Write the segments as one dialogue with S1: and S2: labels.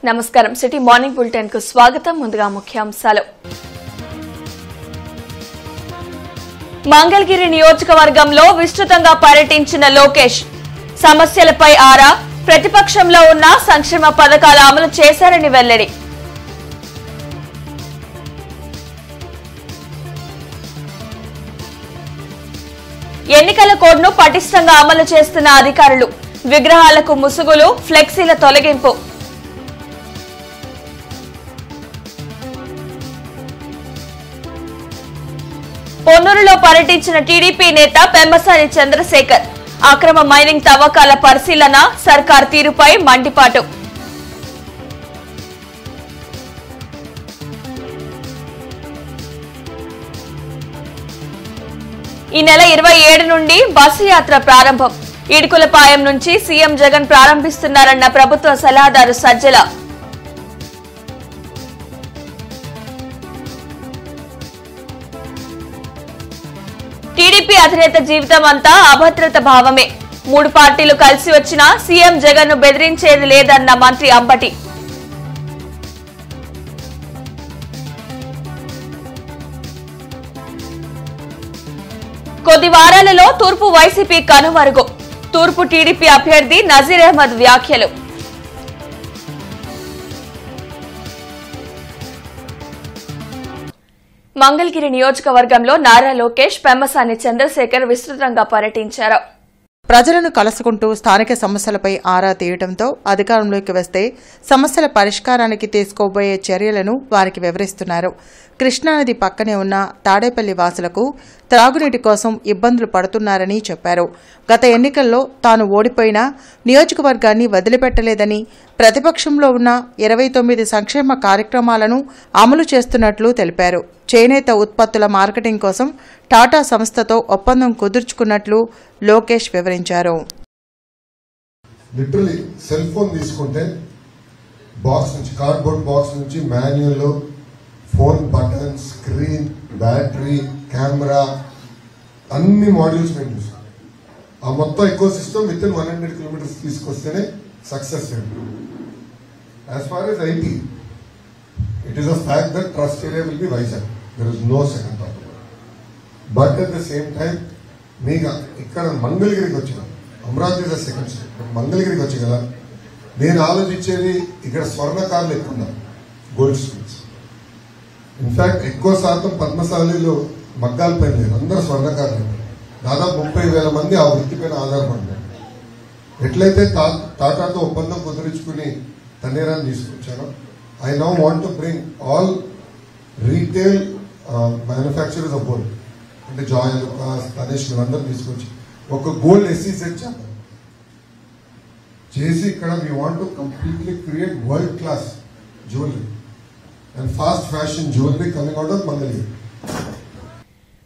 S1: నమస్కారం city morning bulletin కు స్వాగతం. ముందుగా ముఖ్యాంశాలు. మంగళగిరి నియోజకవర్గంలో విస్తృతంగా పర్యటించిన లోకేష్ సమస్యలపై ఆరా, ప్రతిపక్షంలో ఉన్న సంక్షేమ పథకాల అమలు చేశారని వెల్లడి. ఎన్నికల కోడ్ను పటిష్టంగా అమలు చేస్తున్న అధికారులు, విగ్రహాలకు ముసుగులు, ఫ్లెక్సీల తొలగింపు. పొన్నూరులో పర్యటించిన టీడీపీ నేత పెమ్మసాని చంద్రశేఖర్ అక్రమ మైనింగ్ తవ్వకాల పరిశీలన, సర్కార్ తీరుపై మండిపాటు. ఈ నెల 27 నుండి బస్సు యాత్ర ప్రారంభం. ఇడుకులపాయం నుంచి సీఎం జగన్ ప్రారంభిస్తున్నారన్న ప్రభుత్వ సలహాదారు సజ్జల. టీడీపీ అధినేత జీవితం అంతా అభద్రత భావమే. 3 పార్టీలు కలిసి వచ్చినా సీఎం జగన్ ను బెదిరించేది లేదన్న మంత్రి అంబటి. కొద్ది వారాలలో తూర్పు వైసీపీ కనుమరుగు. తూర్పు టీడీపీ అభ్యర్థి నజీర్ అహ్మద్ వ్యాఖ్యలు. మంగళగిరి నియోజకవర్గంలో నారా లోకేష్, పెమ్మసాని చంద్రశేఖర్ విస్తృతంగా పర్యటించారు.
S2: ప్రజలను కలుసుకుంటూ స్థానిక సమస్యలపై ఆరా తీయడంతో అధికారంలోకి వస్తే సమస్యల పరిష్కారానికి తీసుకోబోయే చర్యలను వారికి వివరిస్తున్నారు. కృష్ణానది పక్కనే ఉన్న తాడేపల్లి వాసులకు త్రాగునీటి కోసం ఇబ్బందులు పడుతున్నారని చెప్పారు. గత ఎన్నికల్లో తాను ఓడిపోయినా నియోజకవర్గాన్ని వదిలిపెట్టలేదని, ప్రతిపక్షంలో ఉన్న 29 సంక్షేమ కార్యక్రమాలను అమలు చేస్తున్నట్లు తెలిపారు. చేనేత ఉత్పత్తుల మార్కెటింగ్ కోసం టాటా సంస్థతో ఒప్పందం కుదుర్చుకున్నట్లు లోకేష్ వివరించారు.
S3: లిటరలీ సెల్ ఫోన్ తీసుకుంటే బాక్స్ నుంచి, కార్డ్బోర్డ్ బాక్స్ నుంచి manual, phone button, screen, battery, camera, అన్ని మాడ్యూల్స్ మేము చూసాం. ఆ మొత్తం ecosystem within 100 kilometres తీసుకొస్తేనే success. As far as IT, it is a fact that trust area will be Vizag. There is no second thought about it. But at the same time, మీకు ఇక్కడ మంగళగిరికి వచ్చిన, Amaravati is the second state, మంగళగిరికి వచ్చి కదా నేను ఆలోచించేది ఇక్కడ స్వర్ణకారులు ఎక్కువ ఉన్నారు, గోల్డ్ స్మిత్స్. ఇన్ఫాక్ట్ ఎక్కువ శాతం పద్మశాలిలో మగ్గాల పైన లేదు, అందరూ స్వర్ణకారులు. దాదాపు 30,000 మంది ఆ వృత్తి పైన ఆధారపడ్డారు. ఎట్లయితే టాటాతో ఒప్పందం కుదుర్చుకుని తన్నేరాన్ని తీసుకొచ్చారో, I now want to bring all retail manufacturers of gold, అంటే జాయ్, తనేష్, అందరూ తీసుకొచ్చి ఒక గోల్డ్ SEZ చేసి ఇక్కడ we want to completely create world class jewelry and fast fashion jewelry coming out of Mangalore.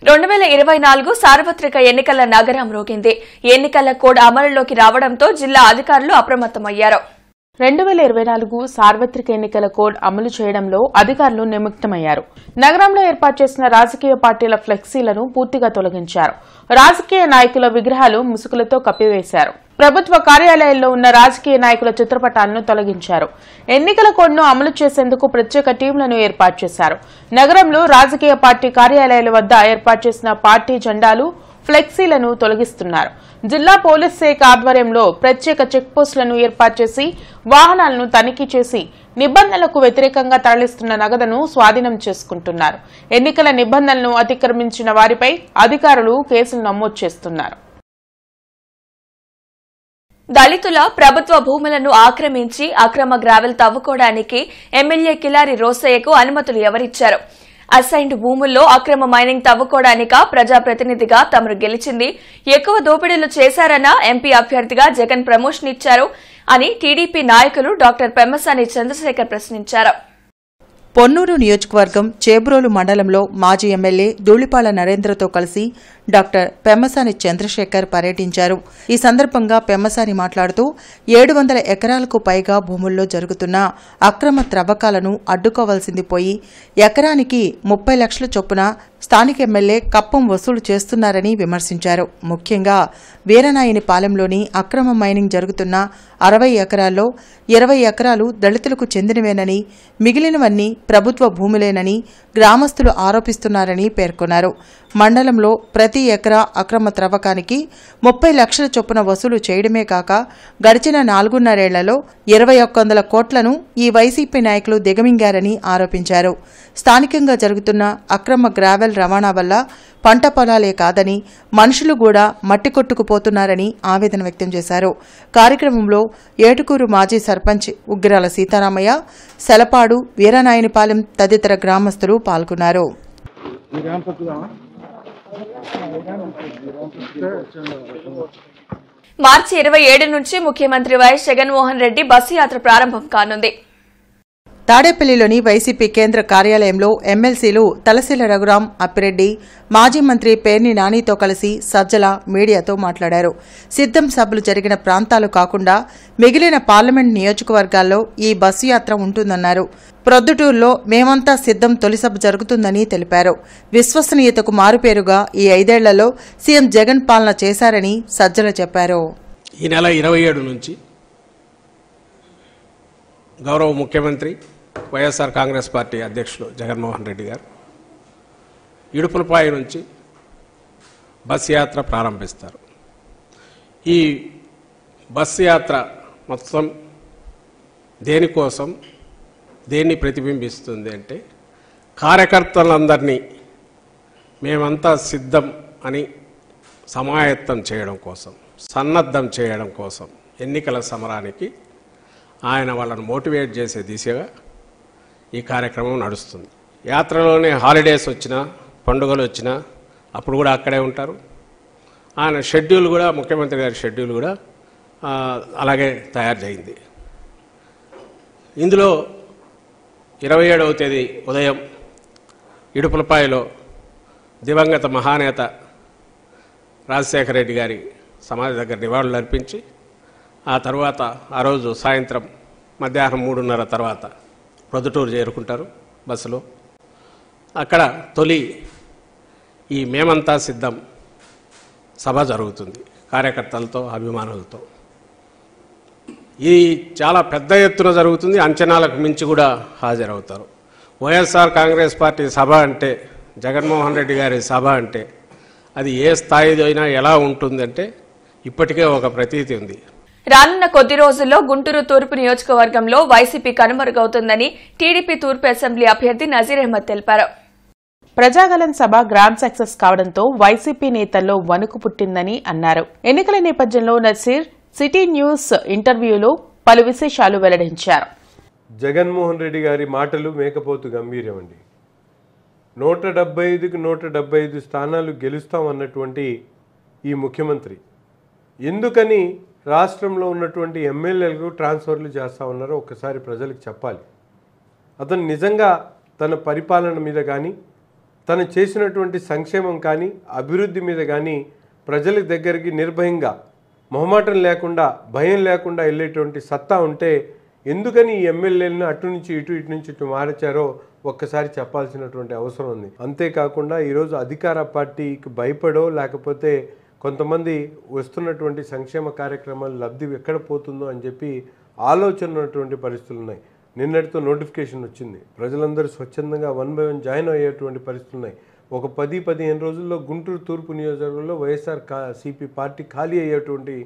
S1: 2024 సార్వత్రిక ఎన్నికల నగరం రోగింది. ఎన్నికల కోడ్ అమలులోకి రావడంతో జిల్లా అధికారులు అప్రమత్తమయ్యారు.
S4: 2024 సార్వత్రిక ఎన్నికల కోడ్ అమలు చేయడంలో అధికారులు నిమగ్నమయ్యారు. నగరంలో ఏర్పాటు చేసిన రాజకీయ పార్టీల ఫ్లెక్సీలను పూర్తిగా తొలగించారు. రాజకీయ నాయకుల విగ్రహాలు ముసుగులతో కప్పివేశారు. ప్రభుత్వ కార్యాలయాల్లో ఉన్న రాజకీయ నాయకుల చిత్రపటాలను తొలగించారు. ఎన్నికల కోడ్ను అమలు చేసేందుకు ప్రత్యేక టీంలను ఏర్పాటు చేశారు. నగరంలో రాజకీయ పార్టీ కార్యాలయాల వద్ద ఏర్పాటు చేసిన పార్టీ జెండాలు, ఫ్లెక్సీలను తొలగిస్తున్నారు. జిల్లా పోలీస్ శాఖ ఆధ్వర్యంలో ప్రత్యేక చెక్పోస్టులను ఏర్పాటు చేసి వాహనాలను తనిఖీ చేసి నిబంధనలకు వ్యతిరేకంగా తరలిస్తున్న నగదును స్వాధీనం చేసుకుంటున్నారు. ఎన్నికల నిబంధనలను అతిక్రమించిన వారిపై అధికారులు కేసులు నమోదు చేస్తున్నారు.
S1: దళితుల ప్రభుత్వ భూములను ఆక్రమించి అక్రమ గ్రావెల్ తవ్వుకోవడానికి ఎమ్మెల్యే కిలారి రోసయ్యకు అనుమతులు ఎవరిచ్చారు? అసైన్డ్ భూముల్లో అక్రమ మైనింగ్ తవ్వుకోవడానిక ప్రజాప్రతినిధిగా తమరు గెలిచింది, ఎక్కువ దోపిడీలు చేశారన్న ఎంపీ అభ్యర్థిగా జగన్ ప్రమోషన్ ఇచ్చారు అని టీడీపీ నాయకులు డాక్టర్ పెమ్మసాని చంద్రశేఖర్ ప్రశ్నించారు.
S2: పొన్నూరు నియోజకవర్గం చేబ్రోలు మండలంలో మాజీ ఎమ్మెల్యే ధూళిపాల నరేంద్రతో కలిసి డాక్టర్ పెమ్మసాని చంద్రశేఖర్ పర్యటించారు. ఈ సందర్భంగా పెమ్మసాని మాట్లాడుతూ 700 ఎకరాలకు పైగా భూముల్లో జరుగుతున్న అక్రమ త్రవ్వకాలను అడ్డుకోవాల్సింది పోయి ఎకరానికి 30 లక్షల చొప్పున స్థానిక ఎమ్మెల్యే కప్పం వసూలు చేస్తున్నారని విమర్శించారు. ముఖ్యంగా వీరనాయనిపాలెంలోని అక్రమ మైనింగ్ జరుగుతున్న 60 ఎకరాల్లో 20 ఎకరాలు దళితులకు చెందినవేనని, మిగిలినవన్నీ ప్రభుత్వ భూములేనని గ్రామస్తులు ఆరోపిస్తున్నారని పేర్కొన్నారు. మండలంలో ప్రతి ఎకరా అక్రమ త్రవ్వకానికి 30 లక్షల చొప్పున వసూలు చేయడమే కాక గడిచిన 4.5 ఏళ్లలో 2100 కోట్లను ఈ వైసీపీ నాయకులు దిగమింగారని ఆరోపించారు. స్థానికంగా జరుగుతున్న అక్రమ గ్రావెల్ రవాణా వల్ల పంట పొలాలే కాదని మనుషులు కూడా మట్టి కొట్టుకుపోతున్నారని ఆవేదన వ్యక్తం చేశారు. కార్యక్రమంలో ఏటుకూరు మాజీ సర్పంచ్ ఉగ్గిరాల సీతారామయ్య, సెలపాడు, వీరనాయనిపాలెం తదితర గ్రామస్తులు పాల్గొన్నారు.
S1: మార్చి 27 నుంచి ముఖ్యమంత్రి వైఎస్ జగన్మోహన్ రెడ్డి బస్సు యాత్ర ప్రారంభం కానుంది.
S2: తాడేపల్లిలోని వైసీపీ కేంద్ర కార్యాలయంలో ఎమ్మెల్సీలు తలశీల రఘురాం, అప్పిరెడ్డి, మాజీ మంత్రి పేర్ని నానితో కలిసి సజ్జల మీడియాతో మాట్లాడారు. సిద్ధం సభలు జరిగిన ప్రాంతాలు కాకుండా మిగిలిన పార్లమెంట్ నియోజకవర్గాల్లో ఈ బస్సు యాత్ర ఉంటుందన్నారు. ప్రొద్దుటూరులో మేమంతా సిద్ధం తొలి సభ జరుగుతుందని తెలిపారు. విశ్వసనీయతకు మారుపేరుగా ఈ 5 ఏళ్లలో సీఎం జగన్ పాలన చేశారని సజ్జల చెప్పారు.
S5: ఈ నెల 27 నుంచి గౌరవ ముఖ్యమంత్రి వైఎస్ఆర్ కాంగ్రెస్ పార్టీ అధ్యక్షులు జగన్మోహన్ రెడ్డి గారు ఇడుపులపాయ నుంచి బస్సు యాత్ర ప్రారంభిస్తారు. ఈ బస్సు యాత్ర మొత్తం దేనికోసం, దేన్ని ప్రతిబింబిస్తుంది అంటే కార్యకర్తలందరినీ మేమంతా సిద్ధం అని సమాయత్తం చేయడం కోసం, సన్నద్ధం చేయడం కోసం ఎన్నికల సమరానికి ఆయన వాళ్ళను మోటివేట్ చేసే దిశగా ఈ కార్యక్రమం నడుస్తుంది. యాత్రలోనే హాలిడేస్ వచ్చినా, పండుగలు వచ్చినా అప్పుడు కూడా అక్కడే ఉంటారు. ఆయన షెడ్యూల్ కూడా, ముఖ్యమంత్రి గారి షెడ్యూల్ కూడా అలాగే తయారు చేయింది. ఇందులో 27వ తేదీ ఉదయం ఇడుపులపాయలో దివంగత మహానేత రాజశేఖర రెడ్డి గారి సమాధి దగ్గర నివాళులు అర్పించి ఆ తర్వాత ఆ రోజు సాయంత్రం మధ్యాహ్నం 3:30 తర్వాత ప్రొద్దుటూరు చేరుకుంటారు బస్సులో. అక్కడ తొలి ఈ మేమంతా సిద్ధం సభ జరుగుతుంది కార్యకర్తలతో, అభిమానులతో. ఇది చాలా పెద్ద ఎత్తున జరుగుతుంది, అంచనాలకు మించి కూడా హాజరవుతారు. వైఎస్ఆర్ కాంగ్రెస్ పార్టీ సభ అంటే, జగన్మోహన్ రెడ్డి గారి సభ అంటే అది ఏ స్థాయిలో అయినా ఎలా ఉంటుందంటే ఇప్పటికే ఒక ప్రతీతి ఉంది.
S1: రానున్న కొద్ది రోజుల్లో గుంటూరు తూర్పు నియోజకవర్గంలో వైసీపీ కనుమరుగవుతుందని టీడీపీ తూర్పు అసెంబ్లీ అభ్యర్థి నజీర్ అహ్మద్ తెలిపారు.
S4: ప్రజాగళం సభ గ్రాండ్ సక్సెస్ కావడంతో వైసీపీ నేతల్లో వణుకు పుట్టిందని అన్నారు. ఎన్నికల నేపథ్యంలో నజీర్ సిటీ న్యూస్ ఇంటర్వ్యూలో పలు విశేషాలు వెల్లడించారు.
S6: జగన్మోహన్ రెడ్డి గారి మాటలు మేకపోతు గంభీర్యమండి. 175కి 175 స్థానాలు గెలుస్తామన్నటువంటి ఈ ముఖ్యమంత్రి ఎందుకని రాష్ట్రంలో ఉన్నటువంటి ఎమ్మెల్యేలకు ట్రాన్స్ఫర్లు చేస్తూ ఉన్నారో ఒక్కసారి ప్రజలకు చెప్పాలి. అతను నిజంగా తన పరిపాలన మీద కానీ, తను చేసినటువంటి సంక్షేమం కానీ, అభివృద్ధి మీద కానీ ప్రజల దగ్గరికి నిర్భయంగా, మొహమాటం లేకుండా, భయం లేకుండా వెళ్ళేటువంటి సత్తా ఉంటే ఎందుకని ఈ ఎమ్మెల్యేలను అటు నుంచి ఇటు, ఇటు నుంచి ఇటు మార్చారో ఒక్కసారి చెప్పాల్సినటువంటి అవసరం ఉంది. అంతేకాకుండా ఈరోజు అధికార పార్టీకి భయపడో లేకపోతే కొంతమంది వస్తున్నటువంటి సంక్షేమ కార్యక్రమాలు లబ్ధి ఎక్కడ పోతుందో అని చెప్పి ఆలోచన ఉన్నటువంటి పరిస్థితులు ఉన్నాయి. నిన్నటితో నోటిఫికేషన్ వచ్చింది. ప్రజలందరూ స్వచ్ఛందంగా 1 by 1 జాయిన్ అయ్యేటువంటి పరిస్థితులు ఉన్నాయి. ఒక 10-15 రోజుల్లో గుంటూరు తూర్పు నియోజకవర్గంలో వైఎస్ఆర్ సిపి పార్టీ ఖాళీ అయ్యేటువంటి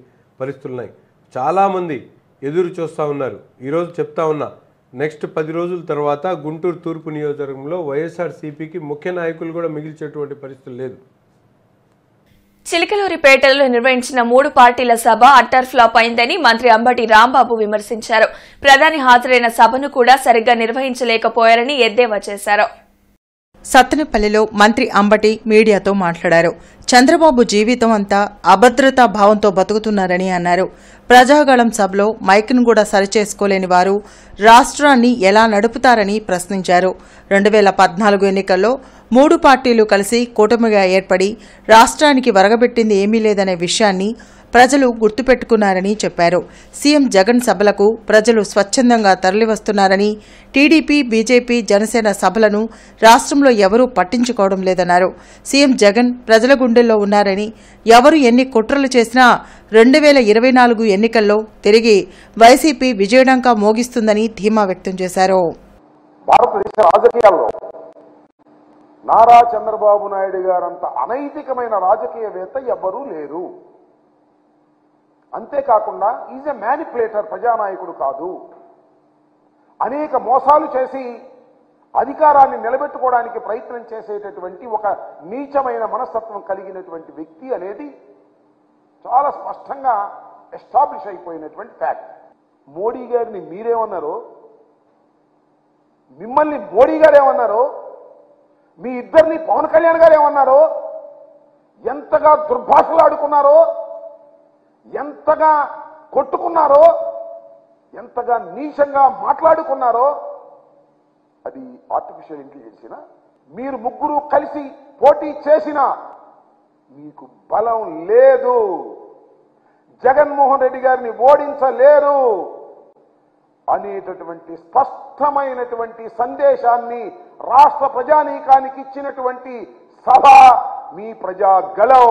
S6: పరిస్థితులు ఉన్నాయి. చాలామంది ఎదురు చూస్తూ ఉన్నారు. ఈరోజు చెప్తా ఉన్నా, నెక్స్ట్ 10 రోజుల తర్వాత గుంటూరు తూర్పు నియోజకవర్గంలో వైఎస్ఆర్ సిపికి ముఖ్య నాయకులు కూడా మిగిల్చేటువంటి పరిస్థితులు లేదు.
S1: చిలకలూరిపేటలో నిర్వహించిన 3 పార్టీల సభ అట్టర్ ఫ్లాప్ అయిందని మంత్రి అంబటి రాంబాబు విమర్శించారు. ప్రధాని హాజరైన సభను కూడా సరిగ్గా నిర్వహించలేకపోయారని ఎద్దేవా చేశారు.
S2: సత్తెనపల్లిలో మంత్రి అంబటి మీడియాతో మాట్లాడారు. చంద్రబాబు జీవితం అంతా అభద్రతా భావంతో బతుకుతున్నారని అన్నారు. ప్రజాగళం సభలో మైక్ను కూడా సరిచేసుకోలేని వారు రాష్ట్రాన్ని ఎలా నడుపుతారని ప్రశ్నించారు. 2014 ఎన్నికల్లో 3 పార్టీలు కలిసి కూటమిగా ఏర్పడి రాష్ట్రానికి వరగబెట్టింది ఏమీ లేదనే విషయాన్ని ప్రజలు గుర్తుపెట్టుకున్నారని చెప్పారు. సీఎం జగన్ సభలకు ప్రజలు స్వచ్ఛందంగా తరలివస్తున్నారని, టీడీపీ, బీజేపీ, జనసేన సభలను రాష్ట్రంలో ఎవరూ పట్టించుకోవడం లేదన్నారు. సీఎం జగన్ ప్రజల గుండెల్లో ఉన్నారని, ఎవరు ఎన్ని కుట్రలు చేసినా 2024 ఎన్నికల్లో తిరిగి వైసీపీ విజయడంకా మోగిస్తుందని ధీమా వ్యక్తం చేశారు.
S7: భారతదేశ రాజకీయాల్లో నారా చంద్రబాబు నాయుడు గారంత అనైతికమైన రాజకీయవేత్త ఎవ్వరూ లేరు. అంతేకాకుండా ఈజ్ ఎ మ్యానిపులేటర్, ప్రజానాయకుడు కాదు. అనేక మోసాలు చేసి అధికారాన్ని నిలబెట్టుకోవడానికి ప్రయత్నం చేసేటటువంటి ఒక నీచమైన మనస్తత్వం కలిగినటువంటి వ్యక్తి అనేది చాలా స్పష్టంగా ఎస్టాబ్లిష్ అయిపోయినటువంటి ఫ్యాక్ట్. మోడీ గారిని మీరేమన్నారో, మిమ్మల్ని మోడీ గారు ఏమన్నారో, మీ ఇద్దరిని పవన్ కళ్యాణ్ గారు ఏమన్నారో, ఎంతగా దుర్భాషలు ఆడుకున్నారో, ఎంతగా కొట్టుకున్నారో, ఎంతగా నీచంగా మాట్లాడుకున్నారో, అది ఆర్టిఫిషియల్ ఇంటెలిజెన్స్నా? మీరు ముగ్గురు కలిసి పోటీ చేసినా మీకు బలం లేదు. జగన్మోహన్ రెడ్డి గారిని ఓడించలేరు అనేటటువంటి స్పష్టమైనటువంటి సందేశాన్ని రాష్ట్ర ప్రజానీకానికి ఇచ్చినటువంటి సభ మీ ప్రజాగళం.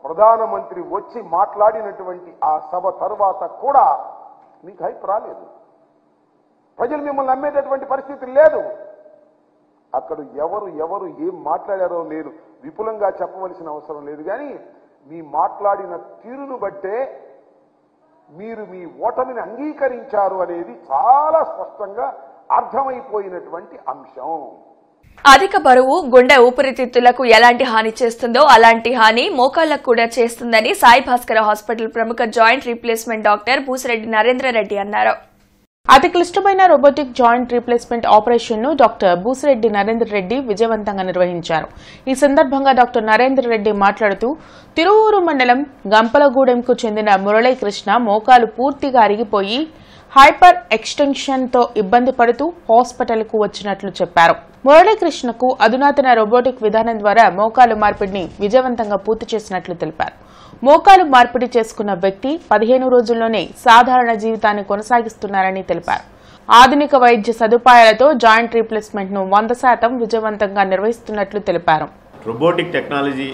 S7: ప్రధానమంత్రి వచ్చి మాట్లాడినటువంటి ఆ సభ తరువాత కూడా మీకు హైప్ రాలేదు. ప్రజలు మిమ్మల్ని నమ్మేటటువంటి పరిస్థితి లేదు. అక్కడ ఎవరు ఏం మాట్లాడారో నేను విపులంగా చెప్పవలసిన అవసరం లేదు. కానీ మీ మాట్లాడిన తీరును బట్టే మీరు మీ ఓటమిని అంగీకరించారు అనేది చాలా స్పష్టంగా అర్థమైపోయినటువంటి అంశం.
S1: అధిక బరువు గుండె ఊపిరితిత్తులకు ఎలాంటి హాని చేస్తుందో అలాంటి హాని మోకాళ్లకు కూడా చేస్తుందని సాయి భాస్కర్ హాస్పిటల్ ప్రముఖ joint replacement doctor Busireddy Narendra Reddy అన్నారు.
S4: అతి క్లిష్టమైన రోబోటిక్ జాయింట్ రీప్లేస్మెంట్ ఆపరేషన్ ను డాక్టర్ బూసిరెడ్డి నరేంద్ర రెడ్డి విజయవంతంగా నిర్వహించారు. ఈ సందర్భంగా డాక్టర్ నరేంద్ర రెడ్డి మాట్లాడుతూ, తిరువూరు మండలం గంపలగూడెంకు చెందిన మురళీకృష్ణ మోకాలు పూర్తిగా అరిగిపోయి హైపర్ ఎక్స్టెన్షన్ తో ఇబ్బంది పడుతూ హాస్పిటల్ కు వచ్చినట్లు చెప్పారు. మురళీకృష్ణకు అధునాతన రోబోటిక్ విధానం ద్వారా మోకాలు మార్పిడిని విజయవంతంగా పూర్తి చేసినట్లు తెలిపారు. మోకాలు మార్పిడి చేసుకున్న వ్యక్తి 15 రోజుల్లోనే సాధారణ జీవితాన్ని కొనసాగిస్తున్నారని తెలిపారు. ఆధునిక వైద్య సదుపాయాలతో జాయింట్ రీప్లేస్మెంట్ ను 100% విజయవంతంగా నిర్వహిస్తున్నట్లు తెలిపారు.
S8: రోబోటిక్ టెక్నాలజీ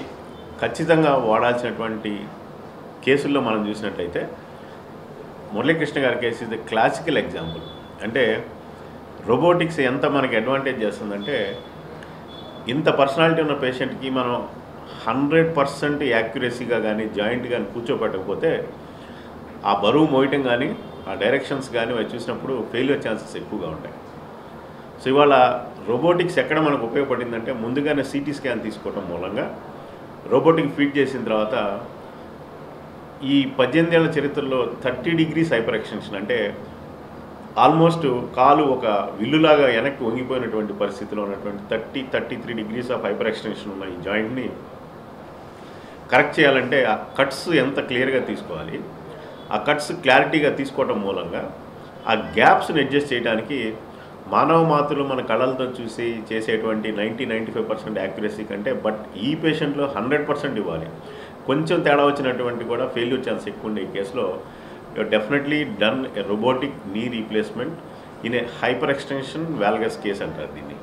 S8: ఖచ్చితంగా వాడాల్సినటువంటి కేసుల్లో మనం చూసినట్లయితే మురళీకృష్ణ గారి కేసు ఇది క్లాసికల్ ఎగ్జాంపుల్. అంటే రోబోటిక్స్ ఎంత మనకి అడ్వాంటేజ్ చేస్తుందంటే, ఇంత పర్సనాలిటీ ఉన్న పేషెంట్కి మనం 100% యాక్యురసీగా కానీ జాయింట్ కానీ కూర్చోపెట్టకపోతే ఆ బరువు మోయటం కానీ ఆ డైరెక్షన్స్ కానీ అవి చూసినప్పుడు ఫెయిల్యూర్ ఛాన్సెస్ ఎక్కువగా ఉంటాయి. సో ఇవాళ రోబోటిక్స్ ఎక్కడ మనకు ఉపయోగపడిందంటే, ముందుగానే సిటీ స్కాన్ తీసుకోవటం మూలంగా రోబోటిక్ ఫీడ్ చేసిన తర్వాత ఈ 18 ఏళ్ల చరిత్రలో 30 డిగ్రీస్ హైపర్ ఎక్స్టెన్షన్, అంటే ఆల్మోస్ట్ కాలు ఒక విల్లులాగా వెనక్కి వంగిపోయినటువంటి పరిస్థితిలో ఉన్నటువంటి 33 డిగ్రీస్ ఆఫ్ హైపర్ ఎక్స్టెన్షన్ ఉన్న ఈ జాయింట్ని కరెక్ట్ చేయాలంటే ఆ కట్స్ ఎంత క్లియర్గా తీసుకోవాలి, ఆ కట్స్ క్లారిటీగా తీసుకోవటం మూలంగా ఆ గ్యాప్స్ని అడ్జస్ట్ చేయడానికి మానవ మాతృలు మన కళ్ళతో చూసి చేసేటువంటి 90-95% యాక్యురసీ కంటే బట్ ఈ పేషెంట్లో 100% ఇవ్వాలి. కొంచెం తేడా వచ్చినటువంటి కూడా ఫెయిల్యూర్ ఛాన్స్ ఎక్కువ ఉండే ఈ కేసులో definitely done a robotic knee replacement in a hyperextension valgus case అంటారు దీన్ని.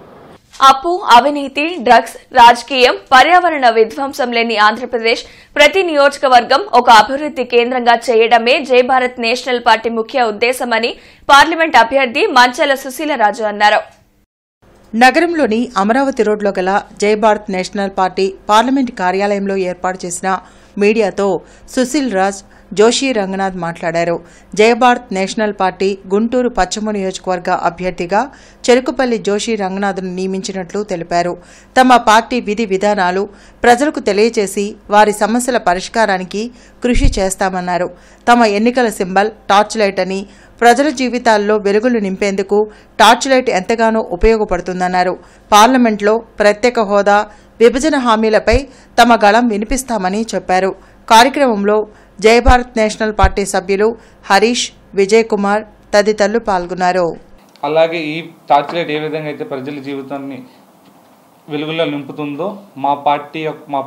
S1: అప్పు, అవినీతి, డ్రగ్స్, రాజకీయం, పర్యావరణ విధ్వంసం లేని ఆంధ్రప్రదేశ్ ప్రతి నియోజకవర్గం ఒక అభివృద్ది కేంద్రంగా చేయడమే జై భారత్ నేషనల్ పార్టీ ముఖ్య ఉద్దేశమని పార్లమెంట్ అభ్యర్థి మంచాల సుశీలరాజు అన్నారు.
S2: నగరంలోని అమరావతి రోడ్లో గల జై భారత్ నేషనల్ పార్టీ పార్లమెంట్ కార్యాలయంలో ఏర్పాటు చేసిన మీడియాతో సుశీల్ రాజ్, జోషి రంగనాథ్ మాట్లాడారు. జై భారత్ నేషనల్ పార్టీ గుంటూరు పశ్చిమ నియోజకవర్గ అభ్యర్థిగా చెరుకుపల్లి జోషి రంగనాథ్ను నియమించినట్లు తెలిపారు. తమ పార్టీ విధి విధానాలు ప్రజలకు తెలియజేసి వారి సమస్యల పరిష్కారానికి కృషి చేస్తామన్నారు. తమ ఎన్నికల సింబల్ టార్చ్ లైట్ అని, ప్రజల జీవితాల్లో వెలుగులు నింపేందుకు టార్చ్ లైట్ ఎంతగానో ఉపయోగపడుతుందన్నారు. పార్లమెంట్లో ప్రత్యేక హోదా, విభజన హామీలపై తమ గళం వినిపిస్తామని చెప్పారు. కార్యక్రమంలో జై భారత్ నేషనల్ పార్టీ సభ్యులు హరీష్, విజయ్ కుమార్ తదితరులు పాల్గొన్నారు.
S9: అలాగే ఈ టార్చ్ లైట్ ఏ విధంగా అయితే ప్రజల జీవితాన్ని వెలుగులో నింపుతుందో మా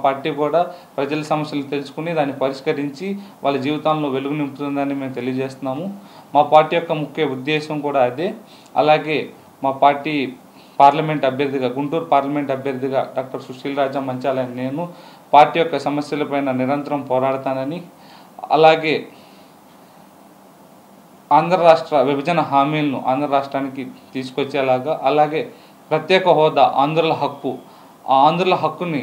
S9: పార్టీ కూడా ప్రజల సమస్యలు తెలుసుకుని దాన్ని పరిష్కరించి వాళ్ళ జీవితాల్లో వెలుగు నింపుతుందని మేము తెలియజేస్తున్నాము. మా పార్టీ యొక్క ముఖ్య ఉద్దేశం కూడా అదే. అలాగే మా పార్టీ పార్లమెంట్ అభ్యర్థిగా, గుంటూరు పార్లమెంట్ అభ్యర్థిగా డాక్టర్ సుశీల్ రాజా మంచాల నేను పార్టీ యొక్క సమస్యలపైన నిరంతరం పోరాడతానని, అలాగే ఆంధ్ర రాష్ట్ర విభజన హామీలను ఆంధ్ర రాష్ట్రానికి తీసుకొచ్చేలాగా, అలాగే ప్రత్యేక హోదా ఆంధ్రుల హక్కు, ఆ ఆంధ్రుల హక్కుని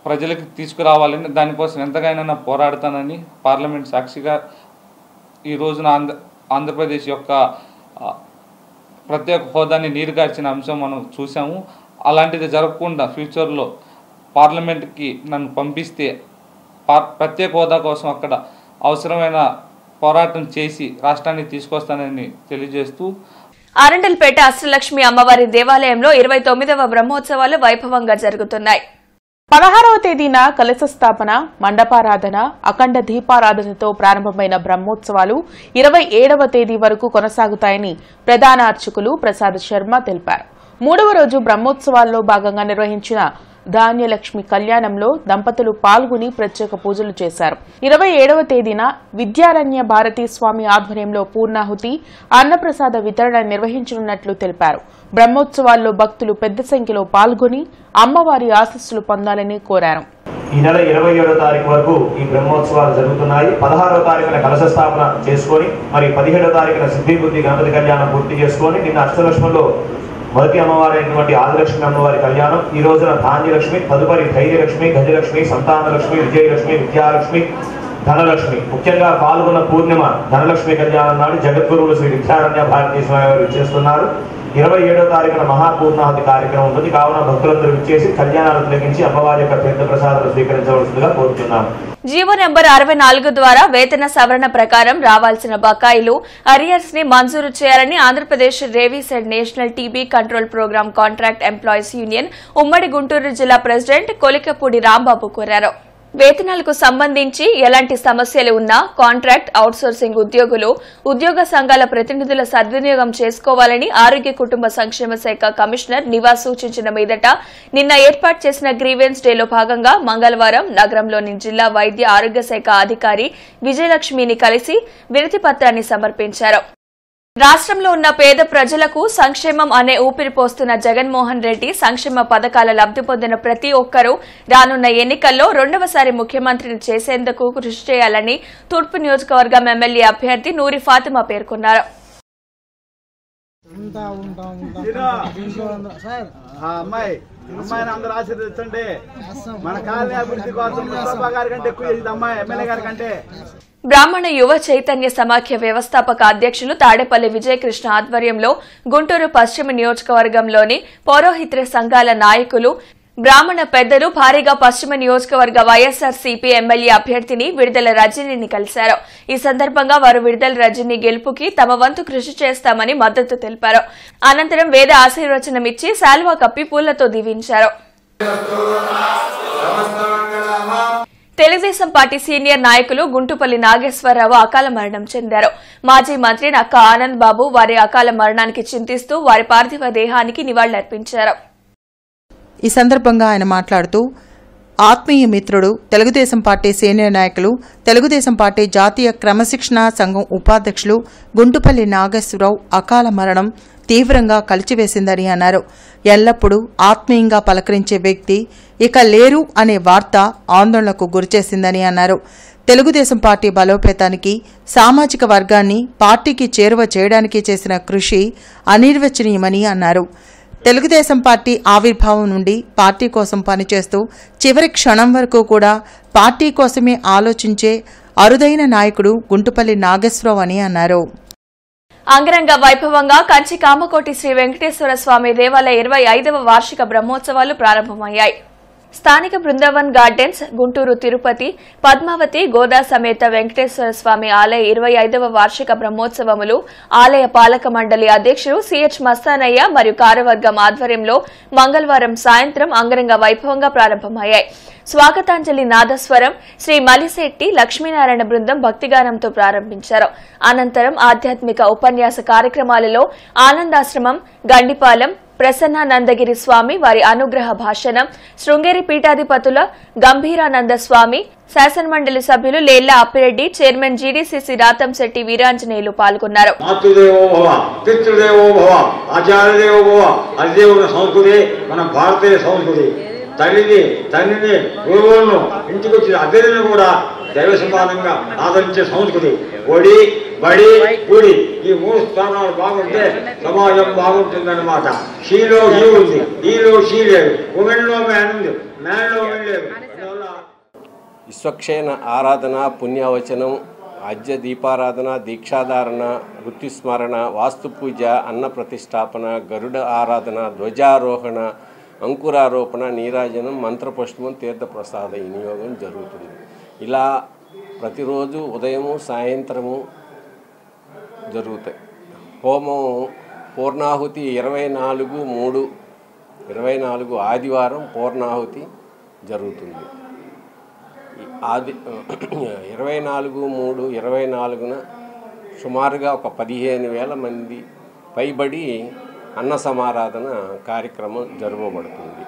S9: ప్రజలకు తీసుకురావాలని దానికోసం ఎంతగానైనా పోరాడతానని పార్లమెంట్ సాక్షిగా ఈ రోజున ఆంధ్రప్రదేశ్ యొక్క ప్రత్యేక హోదాని నీరుగార్చిన అంశం మనం చూసాము. అలాంటిది జరగకుండా ఫ్యూచర్లో పార్లమెంట్కి నన్ను పంపిస్తే ప్రత్యేక హోదా కోసం అక్కడ అవసరమైన పోరాటం చేసి రాష్ట్రాన్ని తీసుకొస్తానని తెలియజేస్తూ,
S1: ఆరండల్పేట అష్టలక్ష్మి అమ్మవారి దేవాలయంలో 29వ బ్రహ్మోత్సవాలు వైభవంగా జరుగుతున్నాయి.
S4: 16వ తేదీన కలశ స్థాపన, మండపారాధన, అఖండ దీపారాధనతో ప్రారంభమైన బ్రహ్మోత్సవాలు 27వ తేదీ వరకు కొనసాగుతాయని ప్రధాన అర్చకులు ప్రసాద్ శర్మ తెలిపారు. 3వ రోజు బ్రహ్మోత్సవాల్లో భాగంగా నిర్వహించిన ధాన్యలక్ష్మి కళ్యాణంలో దంపతులు పాల్గొని ప్రత్యేక పూజలు చేశారు. 27వ తేదీన విద్యారణ్య భారతీ స్వామి ఆధ్వర్యంలో పూర్ణాహుతి, అన్నప్రసాద వితరణ నిర్వహించనున్నట్లు తెలిపారు. బ్రహ్మోత్సవాల్లో భక్తులు పెద్ద సంఖ్యలో పాల్గొని అమ్మవారి ఆశీస్సులు పొందాలని కోరారు.
S10: ఈ నెల 27వ తారీఖు వరకు ఈ బ్రహ్మోత్సవాలు జరుగుతున్నాయి. 16వ తారీఖున కలశ స్థాపన చేసుకొని, మరి 17వ తారీఖున సిద్ధిబుద్ధి గణపతి కళ్యాణం పూర్తి చేసుకొని, నిన్న అష్టలక్ష్మిలో మొదటి అమ్మవారి అయినటువంటి ఆదిలక్ష్మి అమ్మవారి కళ్యాణం, ఈ రోజున ధాన్యలక్ష్మి, తదుపరి ధైర్యలక్ష్మి, గజలక్ష్మి, సంతానలక్ష్మి, విజయలక్ష్మి, విద్యాలక్ష్మి, ధనలక్ష్మి. ముఖ్యంగా పాల్గొన్న పూర్ణిమ ధనలక్ష్మి కళ్యాణం నాడు జగద్గురువులు శ్రీ విద్యారణ్య భారతీ స్వామి వారు ఇచ్చేస్తున్నారు. 27వ తారీఖున మహాపూర్ణాహుతి కార్యక్రమం ఉంటుంది. కావున భక్తులందరూ ఇచ్చేసి కళ్యాణాలు తిలకించి అమ్మవారి యొక్క తీర్థ ప్రసాదాలు స్వీకరించవలసిందిగా కోరుతున్నాం.
S1: జీవో నెంబర్ 64 ద్వారా వేతన సవరణ ప్రకారం రావాల్సిన బకాయిలు, అరియర్స్ ని మంజూరు చేయాలని Andhra Pradesh revised and national TB control programme contract employees union ఉమ్మడి గుంటూరు జిల్లా ప్రెసిడెంట్ కొలికపూడి రాంబాబు కోరారు. వేతనాలకు సంబంధించి ఎలాంటి సమస్యలు ఉన్నా కాంట్రాక్ట్ అవుట్సోర్సింగ్ ఉద్యోగులు, ఉద్యోగ సంఘాల ప్రతినిధుల సద్వినియోగం చేసుకోవాలని ఆరోగ్య కుటుంబ సంక్షేమ శాఖ కమిషనర్ నివాస్ సూచించిన మీదట నిన్న ఏర్పాటు చేసిన గ్రీవెన్స్ డేలో భాగంగా మంగళవారం నగరంలోని జిల్లా వైద్య ఆరోగ్య శాఖ అధికారి విజయలక్ష్మిని కలిసి వినతి పత్రాన్ని సమర్పించారు. రాష్ట్రంలో ఉన్న పేద ప్రజలకు సంక్షేమం అనే ఊపిరి పోస్తున్న జగన్మోహన్ రెడ్డి సంక్షేమ పథకాల లబ్ది పొందిన ప్రతి ఒక్కరూ రానున్న ఎన్నికల్లో రెండవసారి ముఖ్యమంత్రిని చేసేందుకు కృషి చేయాలని తూర్పు నియోజకవర్గం ఎమ్మెల్యే అభ్యర్థి నూరి ఫాతిమా పేర్కొన్నారు.
S11: అందరూ ఆశీర్వదించండి. మన కాలనీ అభివృద్ధి కోసం ముస్తఫా గారి కంటే ఎక్కువ అమ్మాయి ఎమ్మెల్యే గారి కంటే.
S1: బ్రాహ్మణ యువ చైతన్య సమాఖ్య వ్యవస్థాపక అధ్యక్షులు తాడేపల్లి విజయకృష్ణ ఆధ్వర్యంలో గుంటూరు పశ్చిమ నియోజకవర్గంలోని పౌరోహిత్య సంఘాల నాయకులు, బ్రాహ్మణ పెద్దలు భారీగా పశ్చిమ నియోజకవర్గ వైఎస్ఆర్సీపీ ఎమ్మెల్యే అభ్యర్థిని విడుదల రజనీని కలిశారు. ఈ సందర్భంగా వారు విడుదల రజనీ గెలుపుకి తమ వంతు కృషి చేస్తామని మద్దతు తెలిపారు. అనంతరం వేద ఆశీర్వచనమిచ్చి శాల్వా కప్పి పూలతో దీవించారు. తెలుగుదేశం పార్టీ సీనియర్ నాయకులు గుంటుపల్లి నాగేశ్వరరావు అకాల మరణం చెందారు. మాజీ మంత్రి నక్క ఆనంద్ బాబు వారి అకాల మరణానికి చింతిస్తూ వారి పార్థివ దేహానికి నివాళులర్పించారు.
S2: ఈ సందర్భంగా ఆయన మాట్లాడుతూ ఆత్మీయ మిత్రుడు, తెలుగుదేశం పార్టీ సీనియర్ నాయకులు, తెలుగుదేశం పార్టీ జాతీయ క్రమశిక్షణా సంఘం ఉపాధ్యక్షులు గుంటుపల్లి నాగేశ్వరరావు అకాల మరణం తీవ్రంగా కలిచివేసిందని అన్నారు. ఎల్లప్పుడూ ఆత్మీయంగా పలకరించే వ్యక్తి ఇక లేరు అనే వార్త ఆందోళనకు గురిచేసిందని అన్నారు. తెలుగుదేశం పార్టీ బలోపేతానికి, సామాజిక వర్గాన్ని పార్టీకి చేరువ చేయడానికి చేసిన కృషి అనిర్వచనీయమని అన్నారు. తెలుగుదేశం పార్టీ ఆవిర్భావం నుండి పార్టీ కోసం పనిచేస్తూ చివరి క్షణం వరకు కూడా పార్టీ కోసమే ఆలోచించే అరుదైన నాయకుడు గుంటుపల్లి నాగేశ్వరరావు అని అన్నారు.
S1: అంగరంగ వైభవంగా కంచి కామకోటి శ్రీ వెంకటేశ్వర స్వామి దేవాలయ 25వ వార్షిక బ్రహ్మోత్సవాలు ప్రారంభమయ్యాయి. స్థానిక బృందావన్ గార్డెన్స్, గుంటూరు తిరుపతి, పద్మావతి గోదా సమేత వెంకటేశ్వర స్వామి ఆలయ 25వ వార్షిక బ్రహ్మోత్సవములు ఆలయ పాలక మండలి అధ్యక్షుడు సిహెచ్ మస్తానయ్య మరియు కార్యవర్గం ఆధ్వర్యంలో మంగళవారం సాయంత్రం అంగరంగ వైభవంగా ప్రారంభమయ్యాయి. స్వాగతాంజలి నాదస్వరం శ్రీ మలిశెట్టి లక్ష్మీనారాయణ బృందం భక్తిగానంతో ప్రారంభించారు. అనంతరం ఆధ్యాత్మిక ఉపన్యాస కార్యక్రమాలలో ఆనందాశ్రమం, గండిపాలెం, ప్రసన్నానందగిరి స్వామి వారి అనుగ్రహ భాషణం, శృంగేరి పీఠాధిపతుల గంభీరానంద స్వామి, శాసనమండలి సభ్యులు లేళ్ల అప్పిరెడ్డి, చైర్మన్ జీడీసీసీ రాతంశెట్టి వీరాంజనేయులు పాల్గొన్నారు.
S12: మన భారతీయ సంస్కృతి తండ్రిని గురువులను ఇంటికి వచ్చిన అతిథులను కూడా దైవ సమానంగా ఆదరించే సంస్కృతి. ఒడి బడి గుడి ఈ 3 స్థానాలు బాగుంటే సమాజం బాగుంటుందన్నమాట. షీలో హీ ఉంది, హీలో షీ లేదు, ఉమెన్లో మ్యాన్ ఉంది, మ్యాన్లో ఉమెన్ లేదు.
S5: విశ్వక్షేణ ఆరాధన, పుణ్యవచనం, ఆద్య దీపారాధన, దీక్షాధారణ, వృత్తిస్మరణ, వాస్తుపూజ, అన్న ప్రతిష్టాపన, గరుడ ఆరాధన, ధ్వజారోహణ, అంకురారోపణ, నీరాజనం, మంత్రపుష్పం, తీర్థప్రసాద వినియోగం జరుగుతుంది. ఇలా ప్రతిరోజు ఉదయము సాయంత్రము జరుగుతాయి. హోమం పూర్ణాహుతి 24 ఆదివారం పూర్ణాహుతి జరుగుతుంది. 24/3/24న సుమారుగా ఒక 15,000 మంది పైబడి అన్న సమారాధన కార్యక్రమం జరగబడుతుంది.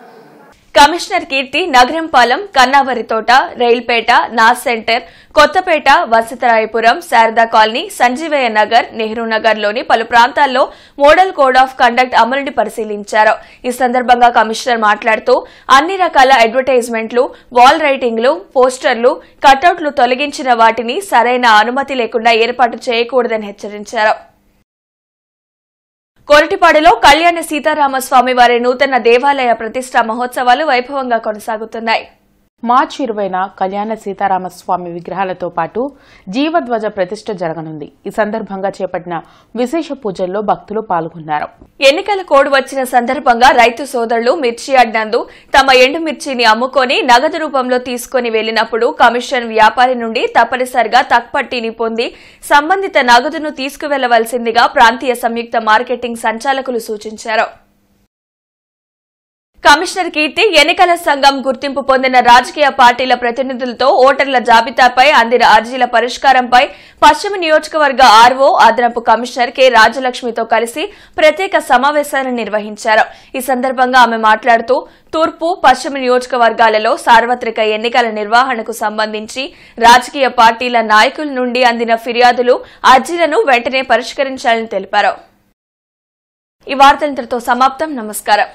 S1: కమిషనర్ కీర్తి నగరంపాలెం, కన్నావరితోట, రైల్పేట, నాస్ సెంటర్, కొత్తపేట, వసతరాయపురం, శారదా కాలనీ, సంజీవయ్య నగర్, నెహ్రూ నగర్ లోని పలు ప్రాంతాల్లో మోడల్ కోడ్ ఆఫ్ కండక్ట్ అమలుని పరిశీలించారు. ఈ సందర్భంగా కమిషనర్ మాట్లాడుతూ అన్ని రకాల అడ్వర్టైజ్మెంట్లు, వాల్ రైటింగ్లు, పోస్టర్లు, కటౌట్లు తొలగించిన వాటిని సరైన అనుమతి లేకుండా ఏర్పాటు చేయకూడదని హెచ్చరించారు. కొరటిపాడులో కళ్యాణ సీతారామస్వామి వారి నూతన దేవాలయ ప్రతిష్ఠా మహోత్సవాలు వైభవంగా కొనసాగుతున్నాయి.
S4: మార్చి 20న కళ్యాణ సీతారామస్వామి విగ్రహాలతో పాటు జీవధ్వజ ప్రతిష్ఠ జరగనుంది. ఈ సందర్భంగా చేపట్టిన విశేష పూజల్లో భక్తులు పాల్గొన్నారు.
S1: ఎన్నికల కోడ్ వచ్చిన సందర్భంగా రైతు సోదరులు మిర్చి యార్డ్ నందు తమ ఎండుమిర్చిని అమ్ముకొని నగదు రూపంలో తీసుకుని వెళ్లినప్పుడు కమిషన్ వ్యాపారి నుండి తప్పనిసరిగా తక్పట్టిని పొంది సంబంధిత నగదును తీసుకువెళ్లవలసిందిగా ప్రాంతీయ సంయుక్త మార్కెటింగ్ సంచాలకులు సూచించారు. కమిషనర్ కీర్తి ఎన్నికల సంఘం గుర్తింపు పొందిన రాజకీయ పార్టీల ప్రతినిధులతో ఓటర్ల జాబితాపై అందిన అర్జీల పరిష్కారంపై పశ్చిమ నియోజకవర్గ ఆర్ఓ అదనపు కమిషనర్ కె రాజలక్ష్మితో కలిసి ప్రత్యేక సమావేశాన్ని నిర్వహించారు. ఈ సందర్భంగా ఆమె మాట్లాడుతూ తూర్పు, పశ్చిమ నియోజకవర్గాలలో సార్వత్రిక ఎన్నికల నిర్వహణకు సంబంధించి రాజకీయ పార్టీల నాయకుల నుండి అందిన ఫిర్యాదులు, అర్జీలను వెంటనే పరిష్కరించాలని తెలిపారు. ఈ వార్తలు ఇంతటితో సమాప్తం. నమస్కారం.